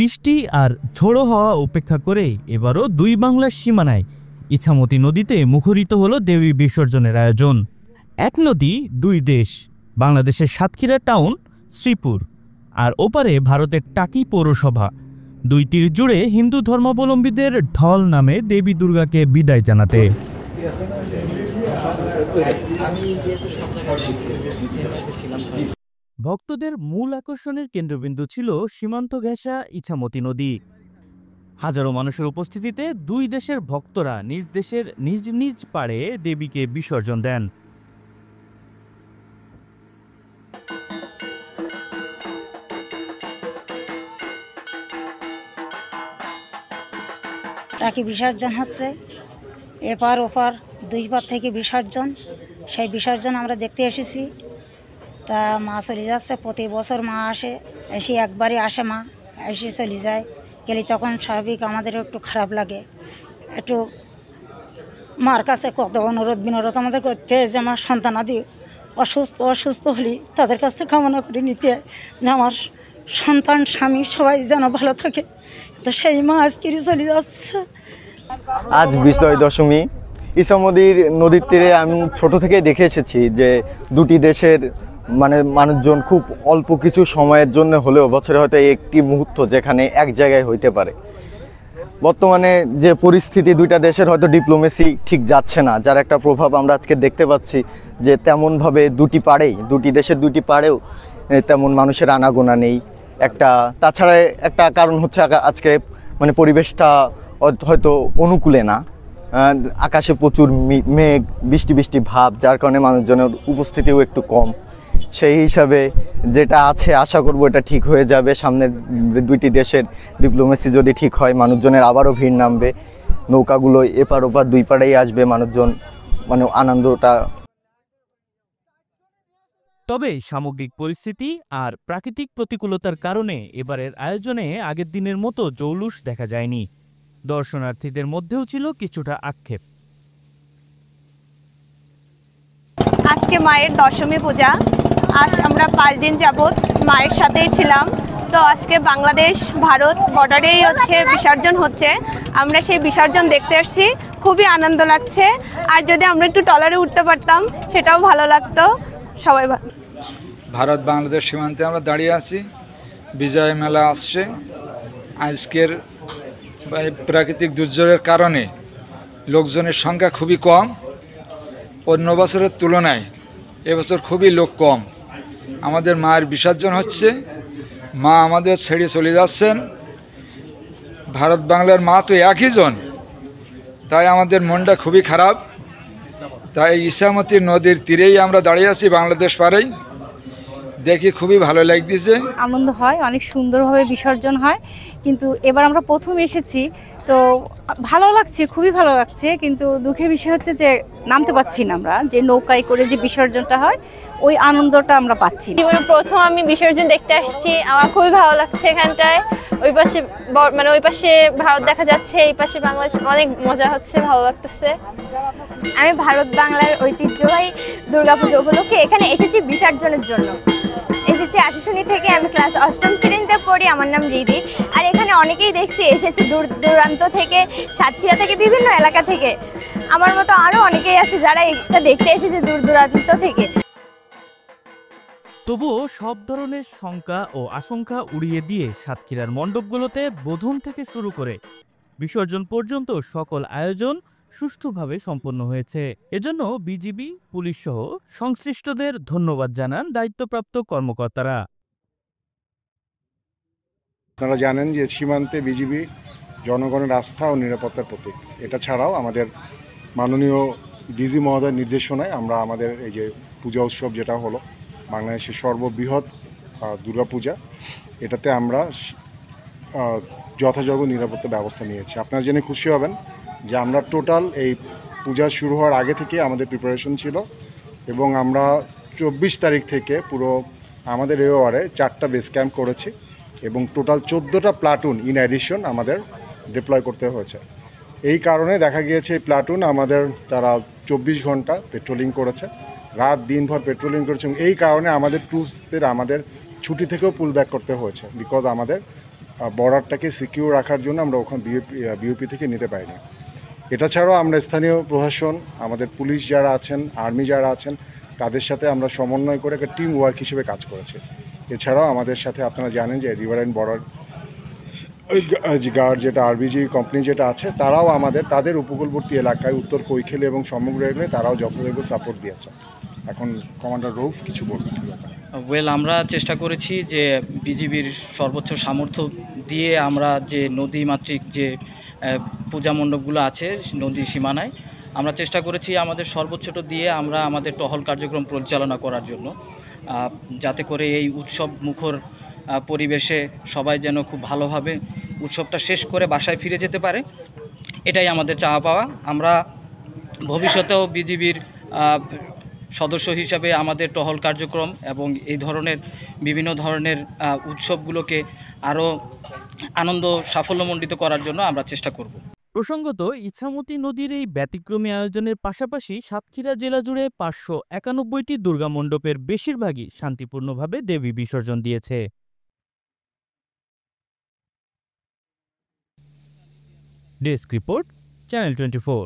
বৃষ্টি আর ঝোড়ো হওয়া উপেক্ষা করে এবারও দুই বাংলার সীমানায় ইছামতি নদীতে মুখরিত হলো দেবী বিসর্জনের আয়োজন। এক নদী দুই দেশ, বাংলাদেশের সাতক্ষীরা টাউন শ্রীপুর আর ওপারে ভারতের টাকি পৌরসভা, দুই তীর জুড়ে হিন্দু ধর্মাবলম্বীদের ঢল নামে দেবী দুর্গাকে বিদায় জানাতে। ভক্তদের মূল আকর্ষণের কেন্দ্রবিন্দু ছিল সীমান্ত ঘেঁষা ইছামতি নদী। হাজারো মানুষের উপস্থিতিতে দুই দেশের ভক্তরা নিজ দেশের নিজ নিজ পাড়ে দেবীকে বিসর্জন দেন। টাকি বিসর্জন হচ্ছে, এপার ওপার দুই পার থেকে বিসর্জন। সেই বিসর্জন আমরা দেখতে এসেছি। তা মা চলে যাচ্ছে, প্রতি বছর মা আসে, এসে একবারই আসে মা, এসে চলে যায়। গেলে তখন স্বাভাবিক আমাদের একটু খারাপ লাগে, একটু মার কাছে কত অনুরোধ বিনোরোধ আমাদের করতে, যে আমার সন্তানাদি অসুস্থ হলে তাদের কাছ থেকে কামনা করে নিতে, যে আমার সন্তান স্বামী সবাই যেন ভালো থাকে। তো সেই মা আজকে চলে যাচ্ছে। আজ বিজয় দশমী। ইছামতি নদীর তীরে আমি ছোট থেকে দেখে এসেছি যে দুটি দেশের মানুষজন খুব অল্প কিছু সময়ের জন্য হলেও বছরে হয়তো একটি মুহূর্ত যেখানে এক জায়গায় হইতে পারে। বর্তমানে যে পরিস্থিতি, দুইটা দেশের হয়তো ডিপ্লোমেসি ঠিক যাচ্ছে না, যার একটা প্রভাব আমরা আজকে দেখতে পাচ্ছি যে তেমনভাবে দুটি দেশের দুটি পাড়েও তেমন মানুষের আনাগোনা নেই। তাছাড়া একটা কারণ হচ্ছে আজকে পরিবেশটা হয়তো অনুকূলে না, আকাশে প্রচুর মেঘ, বৃষ্টি ভাব, যার কারণে মানুষজনের উপস্থিতিও একটু কম। সেই হিসাবে যেটা আছে আশা করব এটা ঠিক হয়ে যাবে। সামনের দুইটি দেশের ডিপ্লোমেসি যদি ঠিক হয়, মানুষজনের আবারও ভিড় নামবে, নৌকাগুলো এপার ওপার দুই পাড়েই আসবে, মানুষজন আনন্দটা। তবে সামগ্রিক পরিস্থিতি আর প্রাকৃতিক প্রতিকূলতার কারণে এবারের আয়োজনে আগের দিনের মতো জৌলুস দেখা যায়নি। দর্শনার্থীদের মধ্যেও ছিল কিছুটা আক্ষেপ। আজকে মায়ের দশমী পূজা, আজ আমরা 5 দিন যাবৎ মায়ের সাথেই ছিলাম। তো আজকে বাংলাদেশ ভারত বর্ডারেই বিসর্জন হচ্ছে, আমরা সেই বিসর্জন দেখতে আসছি, খুবই আনন্দ লাগছে। আর যদি আমরা একটু ট্রলারে উঠতে পারতাম সেটাও ভালো লাগতো। সবাই ভারত বাংলাদেশ সীমান্তে আমরা দাঁড়িয়ে আছি, বিজয় মেলা আসছে। আজকের প্রাকৃতিক দুর্যোগের কারণে লোকজনের সংখ্যা খুবই কম, অন্য বছরের তুলনায় এবছর খুবই লোক কম। আমাদের মায়ের বিসর্জন হচ্ছে, মা আমাদের ছেড়ে চলে যাচ্ছেন। ভারত বাংলার মা তো একই জন, তাই আমাদের মনটা খুবই খারাপ। তাই ইছামতি নদীর তীরেই আমরা দাঁড়িয়ে আছি, বাংলাদেশ পাড়েই, দেখি খুবই ভালো লাগতেছে। আনন্দ হয়, অনেক সুন্দরভাবে বিসর্জন হয়। কিন্তু এবার আমরা প্রথম এসেছি, তো ভালো লাগছে, খুবই ভালো লাগছে। কিন্তু দুঃখের বিষয় হচ্ছে যে নামতে পারছি না আমরা, যে নৌকায় করে যে বিসর্জনটা হয় ওই আনন্দটা আমরা পাচ্ছি না। প্রথম আমি বিসর্জন দেখতে আসছি, আমার খুবই ভালো লাগছে। এখানটায় ওই পাশে ভারত দেখা যাচ্ছে, এই পাশে বাংলাদেশ, অনেক মজা হচ্ছে, ভালো লাগতেছে। আমি ভারত বাংলার ঐতিহ্যবাহী দুর্গাপুজো উপলক্ষে এখানে এসেছি বিসর্জনের জন্য। এসেছি আশাশুনি থেকে, আমি ক্লাস 8ম শ্রেণীতে পড়ি, আমার নাম রিদি। আর এখানে অনেকেই দেখছি এসেছি দূর দূরান্ত থেকে, সাতক্ষীরা থেকে, বিভিন্ন এলাকা থেকে। আমার মতো আরও অনেকেই আছে যারা এটা দেখতে এসেছে দূর দূরান্ত থেকে। তবুও সব ধরনের শঙ্কা ও আশঙ্কা উড়িয়ে দিয়ে সাতক্ষীরার মণ্ডপগুলোতে বোধন থেকে শুরু করে বিসর্জন পর্যন্ত সকল আয়োজন সুষ্ঠুভাবে সম্পন্ন হয়েছে। এজন্য বিজিবি, পুলিশ সহ সংশ্লিষ্টদের ধন্যবাদ জানান দায়িত্বপ্রাপ্ত কর্মকর্তারা। আপনারা জানেন যে সীমান্তে বিজিবি জনগণের আস্থা ও নিরাপত্তার প্রতীক। এটা ছাড়াও আমাদের মাননীয় ডিজি মহোদয়ের নির্দেশনায় আমরা আমাদের এই যে পূজা উৎসব, যেটা হলো বাংলাদেশের সর্ববৃহৎ দুর্গাপূজা, এটাতে আমরা যথাযোগ্য নিরাপত্তা ব্যবস্থা নিয়েছি। আপনারা জেনে খুশি হবেন যে আমরা টোটাল এই পূজা শুরু হওয়ার আগে থেকে আমাদের প্রিপারেশন ছিল, এবং আমরা 24 তারিখ থেকে পুরো আমাদের এই ওয়ার্ডে 4টা বেস ক্যাম্প করেছি, এবং টোটাল 14টা প্লাটুন ইন অ্যাডিশন আমাদের ডিপ্লয় করতে হয়েছে। এই কারণে দেখা গিয়েছে এই প্লাটুন তারা 24 ঘন্টা পেট্রোলিং করেছে, রাত দিনভর পেট্রোলিং করেছে। এবং এই কারণে আমাদের ট্রুপসদের আমাদের ছুটি থেকেও পুল ব্যাক করতে হয়েছে, বিকজ আমাদের বর্ডারটাকে সিকিউর রাখার জন্য আমরা ওখানে বিওপি থেকে নিতে পারিনি। এটা ছাড়াও আমরা স্থানীয় প্রশাসন, আমাদের পুলিশ যারা আছেন, আর্মি যারা আছেন, তাদের সাথে আমরা সমন্বয় করে একটা টিম ওয়ার্ক হিসেবে কাজ করেছি। এছাড়াও আমাদের সাথে আপনারা জানেন যে রিভার অ্যান্ড বর্ডার গার্ড যেটা আরবিজি কোম্পানি যেটা আছে, তারাও তাদের উপকূলবর্তী এলাকায় উত্তর কৈখেলি এবং সমগ্র এলাকায় তারাও যথাযোগ্য সাপোর্ট দিয়েছে। এখন কমান্ডার রৌফ কিছু বলবেন। আমরা চেষ্টা করেছি যে বিজিবির সর্বোচ্চ সামর্থ্য দিয়ে আমরা যে নদীমাতৃক যে পূজা মণ্ডপগুলো আছে নদী সীমানায়, আমরা চেষ্টা করেছি আমাদের সর্বোচ্চটা দিয়ে আমরা আমাদের টহল কার্যক্রম পরিচালনা করার জন্য, যাতে করে এই উৎসব মুখর পরিবেশে সবাই যেন খুব ভালোভাবে উৎসবটা শেষ করে বাসায় ফিরে যেতে পারে, এটাই আমাদের চাওয়া পাওয়া। আমরা ভবিষ্যতেও বিজিবির সদস্য হিসাবে আমাদের টহল কার্যক্রম এবং এই ধরনের বিভিন্ন ধরনের উৎসবগুলোকে আরও আনন্দ সাফল্যমণ্ডিত করার জন্য আমরা চেষ্টা করব। প্রসঙ্গত, ইছামতি নদীর এই ব্যতিক্রমী আয়োজনের পাশাপাশি সাতক্ষীরা জেলা জুড়ে 591টি দুর্গা মণ্ডপের বেশিরভাগই শান্তিপূর্ণভাবে দেবী বিসর্জন দিয়েছে। Desk report, channel 24।